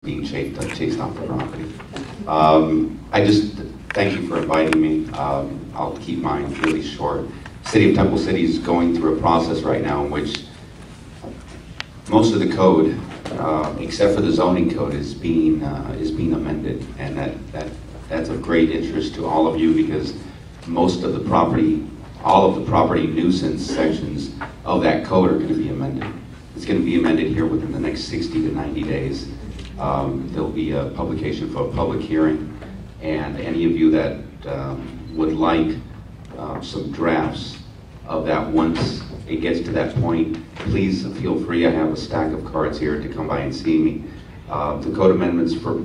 being chased off the property. I just thank you for inviting me. I'll keep mine really short. City of Temple City is going through a process right now in which most of the code, except for the zoning code, is being amended, and that's of great interest to all of you because most of the property, all of the property nuisance sections of that code are going to be amended. It's going to be amended here within the next 60 to 90 days. There'll be a publication for a public hearing, and any of you that would like some drafts of that once it gets to that point, please feel free. I have a stack of cards here to come by and see me. The code amendments for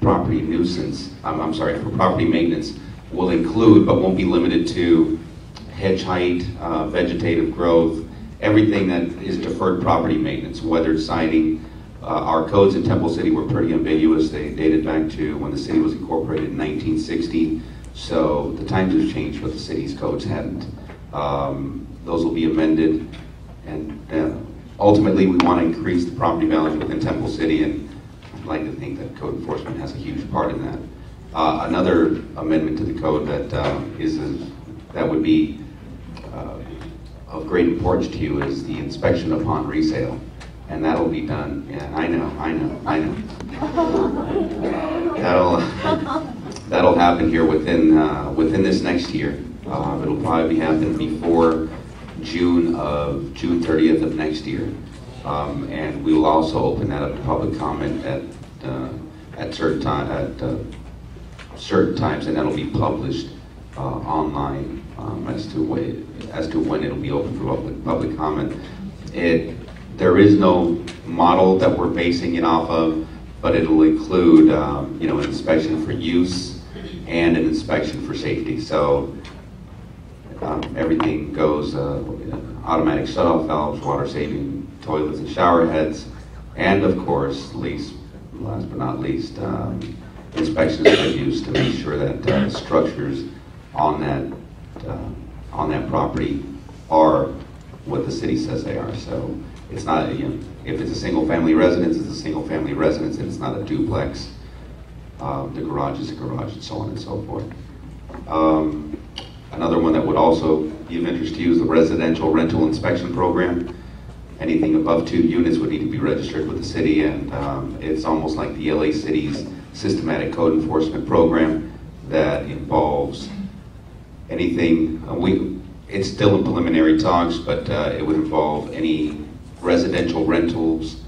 property nuisance, for property maintenance will include, but won't be limited to, hedge height, vegetative growth, everything that is deferred property maintenance, weathered siding. Our codes in Temple City were pretty ambiguous. They dated back to when the city was incorporated in 1960. So the times have changed, but the city's codes hadn't. Those will be amended, and ultimately we want to increase the property values within Temple City, and I'd like to think that code enforcement has a huge part in that. Another amendment to the code that would be of great importance to you is the inspection upon resale, and that'll be done. Yeah, I know. That'll happen here within this next year. It'll probably be happening before June 30th of next year, and we will also open that up to public comment at certain times, and that'll be published online as to when it'll be open for public comment. There is no model that we're basing it off of, but it'll include an inspection for use and an inspection for safety. So everything goes, automatic shut-off valves, water-saving toilets and shower heads, and of course, last but not least, inspections for use to make sure that structures on that property are what the city says they are. So it's not, if it's a single-family residence, it's a single-family residence, and it's not a duplex. The garage is a garage, and so on and so forth. Another one that would also be of interest to you is the residential rental inspection program. Anything above 2 units would need to be registered with the city, and it's almost like the LA City's systematic code enforcement program that involves anything. It's still in preliminary talks, but it would involve any residential rentals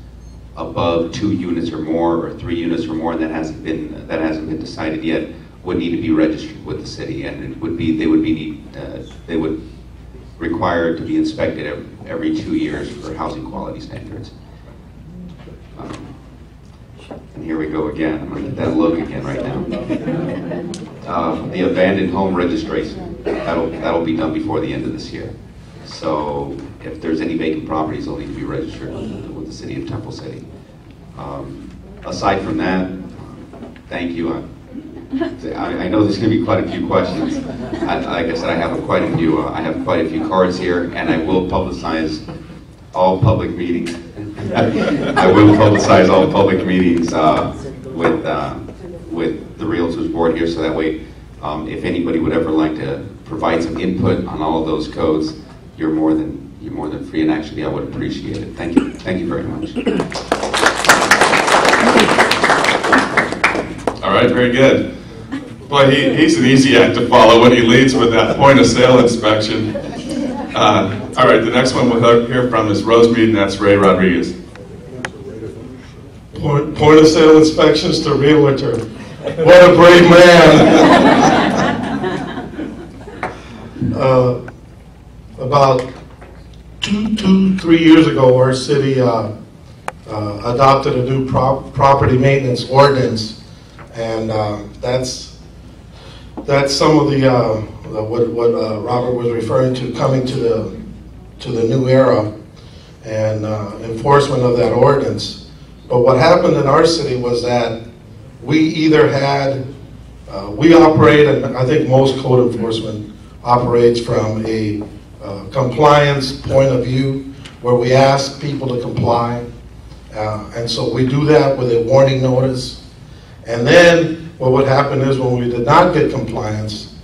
above 2 units or more, or 3 units or more, and that hasn't been decided yet. Would need to be registered with the city, and they would require to be inspected every 2 years for housing quality standards. And here we go again. I'm going to get that look again right now. The abandoned home registration, that'll be done before the end of this year. So if there's any vacant properties, they'll need to be registered with the city of Temple City. Aside from that, thank you. I know there's going to be quite a few questions. Like I said, I have quite a few cards here, and I will publicize all public meetings. I will publicize all public meetings with the Realtors Board here, so that way, if anybody would ever like to provide some input on all of those codes, you're more than free. And actually, I would appreciate it. Thank you very much. All right, very good. Boy, he's an easy act to follow when he leads with that point of sale inspection. All right, the next one we'll hear from is Rosemead, and that's Ray Rodriguez. Point of sale inspections to Realtor. What a brave man. About 3 years ago, our city adopted a new property maintenance ordinance, and that's some of the what Robert was referring to, coming to the new era and enforcement of that ordinance. But what happened in our city was that we either had we operate, and I think most code enforcement operates from a compliance point of view, where we ask people to comply, And so we do that with a warning notice. And then what would happen is when we did not get compliance,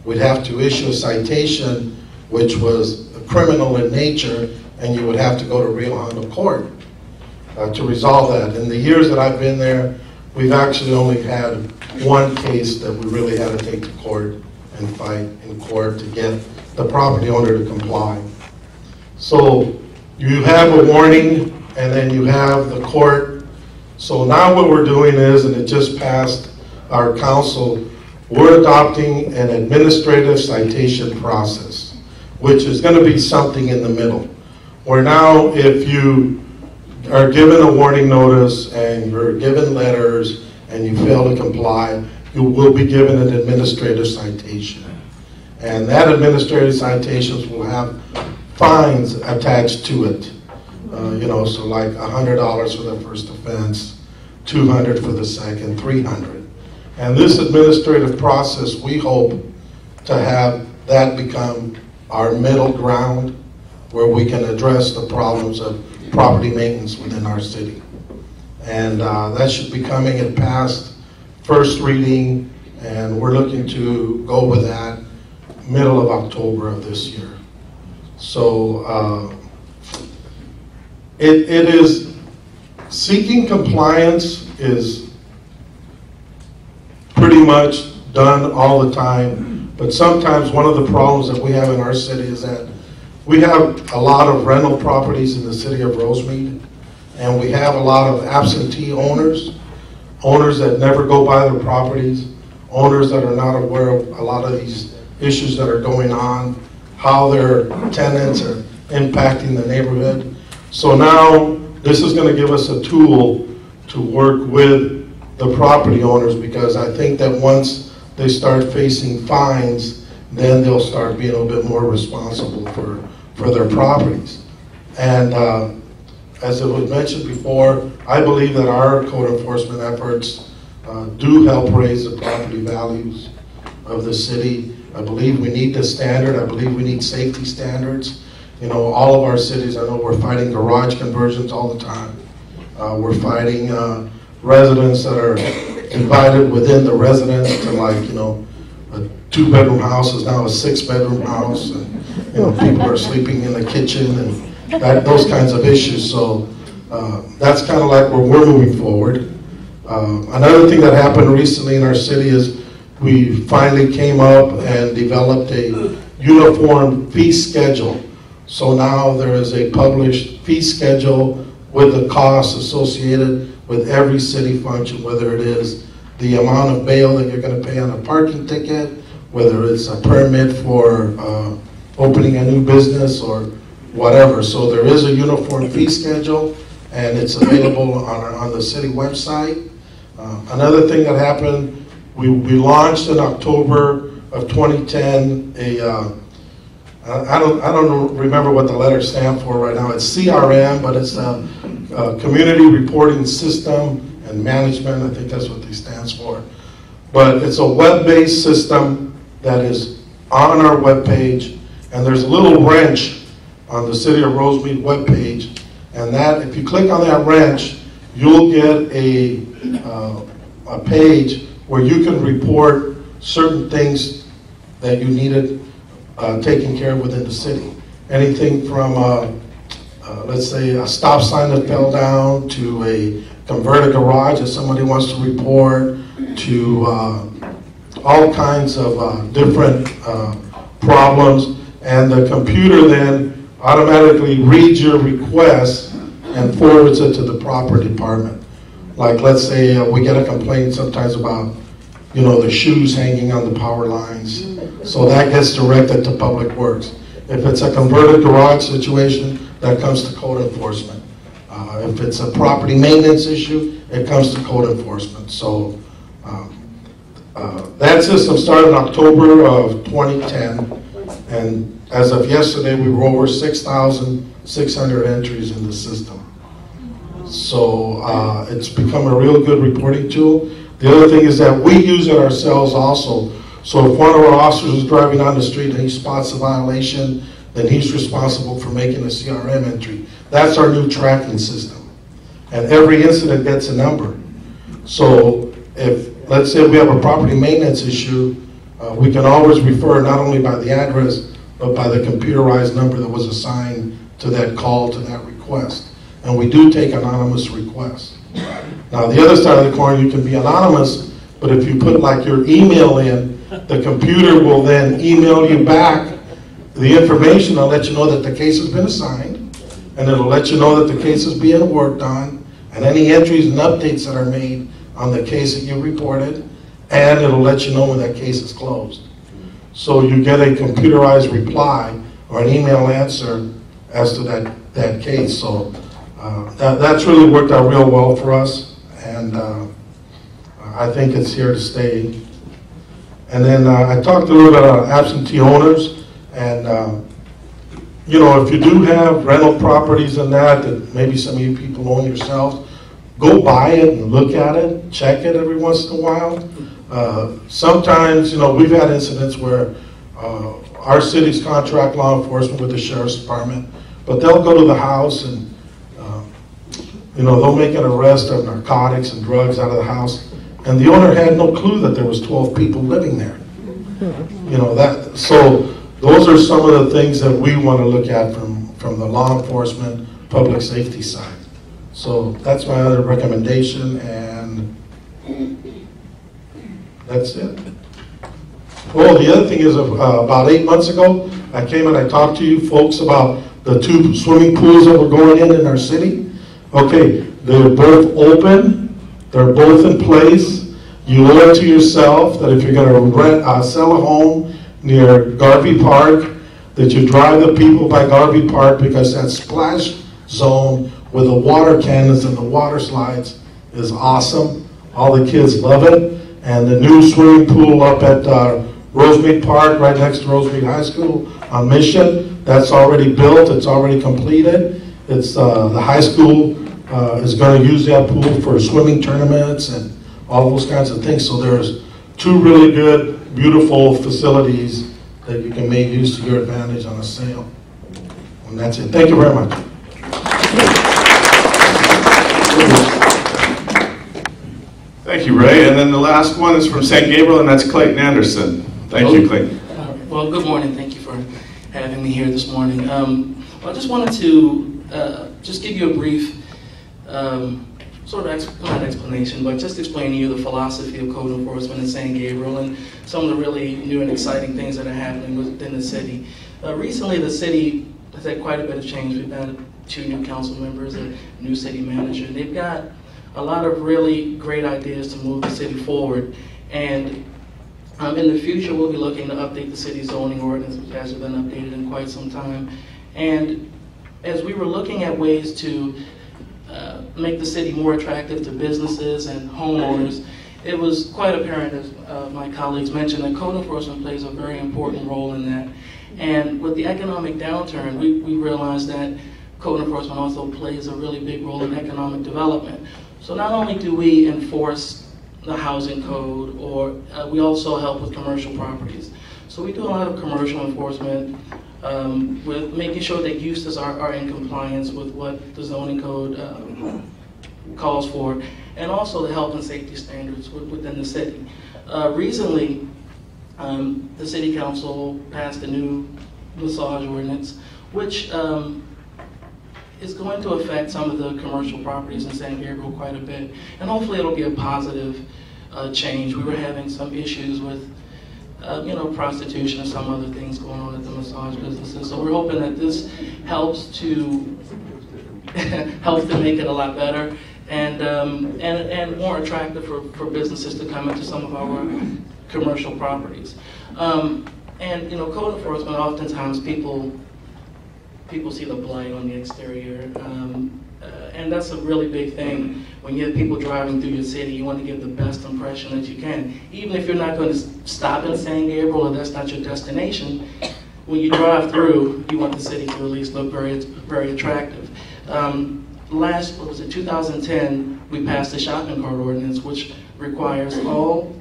we'd have to issue a citation which was criminal in nature, and you would have to go to Rio Hondo Court to resolve that. In the years that I've been there, we've actually only had one case that we really had to take to court and fight in court to get the property owner to comply. So you have a warning, and then you have the court. So now what we're doing is, and it just passed our council, we're adopting an administrative citation process, which is going to be something in the middle. Where now if you are given a warning notice and you're given letters and you fail to comply, you will be given an administrative citation. And that administrative citations will have fines attached to it. So like $100 for the first offense, $200 for the second, $300. And this administrative process, we hope to have that become our middle ground where we can address the problems of property maintenance within our city. And that should be coming at past first reading, and we're looking to go with that middle of October of this year. So it is, seeking compliance is pretty much done all the time, but sometimes one of the problems that we have in our city is that we have a lot of rental properties in the city of Rosemead, and we have a lot of absentee owners that never go by their properties, owners that are not aware of a lot of these issues that are going on, how their tenants are impacting the neighborhood. So now this is going to give us a tool to work with the property owners, because I think that once they start facing fines, then they'll start being a little bit more responsible for their properties. And as it was mentioned before, I believe that our code enforcement efforts do help raise the property values of the city. I believe we need the standard. I believe we need safety standards. All of our cities, I know we're fighting garage conversions all the time. We're fighting residents that are invited within the residence to, like, a 2-bedroom house is now a 6-bedroom house, and people are sleeping in the kitchen, and those kinds of issues. So that's kind of like where we're moving forward. Another thing that happened recently in our city is we finally came up and developed a uniform fee schedule. So now there is a published fee schedule with the costs associated with every city function, whether it is the amount of bail that you're going to pay on a parking ticket, whether it's a permit for opening a new business or whatever. So there is a uniform fee schedule, and it's available on the city website. Another thing that happened, we launched in October of 2010 I don't remember what the letters stand for right now. It's CRM, but it's a Community Reporting System and Management. I think that's what they stands for. But it's a web-based system that is on our webpage, and there's a little wrench on the City of Rosemead webpage, and that, if you click on that wrench, you'll get a page where you can report certain things that you needed taken care of within the city. Anything from, let's say, a stop sign that fell down, to a converted garage that somebody wants to report, to all kinds of different problems. And the computer then automatically reads your request and forwards it to the proper department. Like, let's say we get a complaint sometimes about the shoes hanging on the power lines. So that gets directed to Public Works. If it's a converted garage situation, that comes to code enforcement. If it's a property maintenance issue, it comes to code enforcement. So that system started in October of 2010, and as of yesterday, we were over 6,600 entries in the system. So it's become a real good reporting tool. The other thing is that we use it ourselves also. So if one of our officers is driving on the street and he spots a violation, then he's responsible for making a CRM entry. That's our new tracking system. and every incident gets a number. So if, let's say we have a property maintenance issue, we can always refer not only by the address, but by the computerized number that was assigned to that call, to that request. And we do take anonymous requests. Now, the other side of the coin, you can be anonymous, but if you put like your email in, the computer will then email you back the information. It'll let you know that the case has been assigned, and it'll let you know that the case is being worked on, and any entries and updates that are made on the case that you reported, and it'll let you know when that case is closed. So you get a computerized reply or an email answer as to that case. So that's really worked out real well for us, and I think it's here to stay. And then I talked a little bit about absentee owners, and you know, if you do have rental properties and that maybe some of you people own yourselves, go buy it and look at it, check it every once in a while. Sometimes, you know, we've had incidents where our cities contract law enforcement with the sheriff's department, but they'll go to the house and you know, they'll make an arrest of narcotics and drugs out of the house, and the owner had no clue that there was 12 people living there. You know, that, so those are some of the things that we want to look at from the law enforcement, public safety side. So that's my other recommendation, and that's it. Oh, the other thing is, about 8 months ago, I came and I talked to you folks about the 2 swimming pools that were going in our city. Okay, they're both open, they're both in place. You owe it to yourself that if you're going to sell a home near Garvey Park, that you drive the people by Garvey Park, because that splash zone with the water cannons and the water slides is awesome. All the kids love it. And the new swimming pool up at Rosemead Park, right next to Rosemead High School on Mission, that's already built, it's already completed. It's the high school is going to use that pool for swimming tournaments and all those kinds of things. So there's 2 really good, beautiful facilities that you can make use to your advantage on a sale. And that's it. Thank you very much. Thank you, Ray. And then the last one is from St. Gabriel, and that's Clayton Anderson. Thank you, Clayton. Well, good morning. Thank you for having me here this morning. I just wanted to just give you a brief sort of not explanation, but just explain to you the philosophy of code enforcement in St. Gabriel and some of the really new and exciting things that are happening within the city. Recently, the city has had quite a bit of change. We've had 2 new council members, a new city manager. They've got a lot of really great ideas to move the city forward. And in the future, we'll be looking to update the city's zoning ordinance, which hasn't been updated in quite some time. And as we were looking at ways to make the city more attractive to businesses and homeowners, it was quite apparent, as my colleagues mentioned, that code enforcement plays a very important role in that. And with the economic downturn, we realized that code enforcement also plays a really big role in economic development. So not only do we enforce the housing code, or we also help with commercial properties. So we do a lot of commercial enforcement with making sure that uses are in compliance with what the zoning code calls for, and also the health and safety standards within the city. Recently, the City Council passed a new massage ordinance, which is going to affect some of the commercial properties in San Gabriel quite a bit, and hopefully it'll be a positive change. We were having some issues with you know, prostitution and some other things going on at the massage businesses. So we're hoping that this helps to make it a lot better and more attractive for businesses to come into some of our commercial properties. And you know, code enforcement, oftentimes people see the blight on the exterior, and that's a really big thing. When you have people driving through your city, you want to give the best impression that you can. Even if you're not going to stop in San Gabriel or that's not your destination, when you drive through, you want the city to at least look very, very attractive. Last, 2010, we passed the shopping cart ordinance, which requires all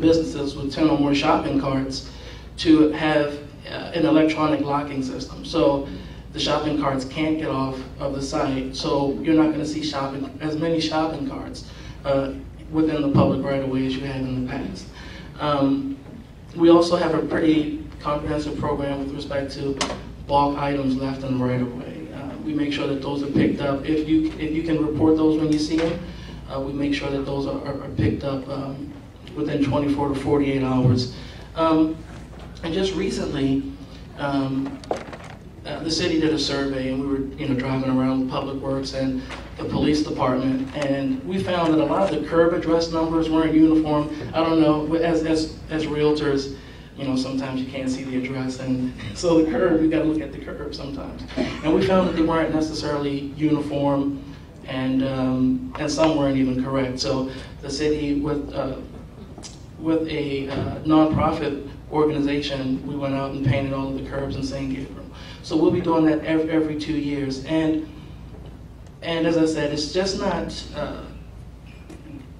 businesses with 10 or more shopping carts to have an electronic locking system. So the shopping carts can't get off of the site, so you're not going to see as many shopping carts within the public right-of-way as you have in the past. We also have a pretty comprehensive program with respect to bulk items left in the right-of-way. We make sure that those are picked up. If you can report those when you see them, we make sure that those are picked up within 24 to 48 hours. And just recently, the city did a survey, and we were talking around Public Works and the police department, and we found that a lot of the curb address numbers weren't uniform. I don't know, as realtors, sometimes you can't see the address, and so the curb, you got to look at the curb sometimes. And we found that they weren't necessarily uniform, and some weren't even correct. So the city, with a nonprofit organization, we went out and painted all of the curbs in St. Gabriel. So we'll be doing that every 2 years. And as I said, it's just not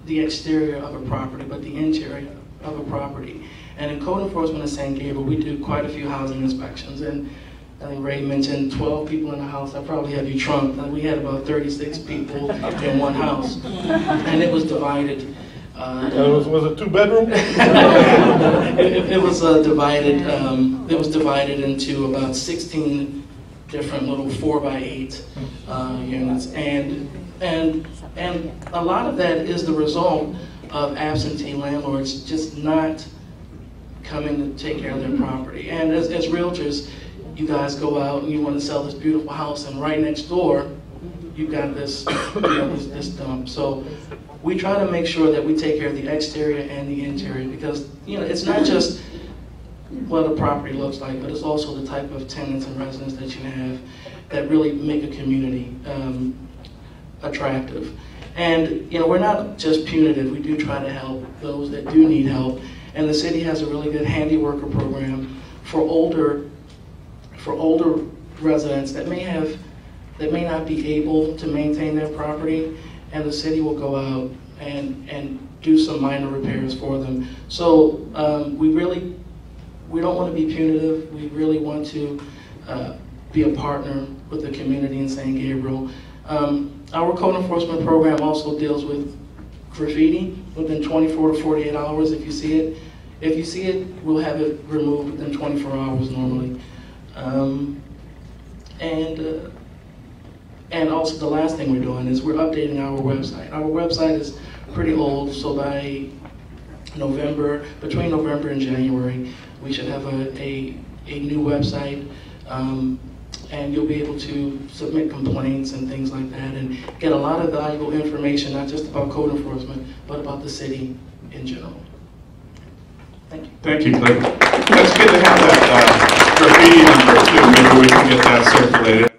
the exterior of a property, but the interior of a property. And in code enforcement in St. Gabriel, we do quite a few housing inspections. And I think Ray mentioned 12 people in the house. I probably have you trumped. We had about 36 people in one house, and it was divided. Was it 2-bedroom? It was divided. It was divided into about 16 different little 4x8 units, and a lot of that is the result of absentee landlords just not coming to take care of their property. And as realtors, you guys go out and you want to sell this beautiful house, and right next door, you've got this, this dump. So we try to make sure that we take care of the exterior and the interior, because it's not just what a property looks like, but it's also the type of tenants and residents that you have that really make a community attractive. And we're not just punitive. We do try to help those that do need help. And the city has a really good handy worker program for older residents that may not be able to maintain their property, and the city will go out and do some minor repairs for them. So we don't want to be punitive. We really want to be a partner with the community in St. Gabriel. Our code enforcement program also deals with graffiti within 24 to 48 hours if you see it. If you see it, we'll have it removed within 24 hours normally. And also the last thing we're doing is we're updating our website. Our website is pretty old, so by between November and January, we should have a new website, and you'll be able to submit complaints and things like that, and get a lot of valuable information, not just about code enforcement, but about the city in general. Thank you. Thank you, Clayton. That's good to have that graffiti number too. Maybe we can get that circulated.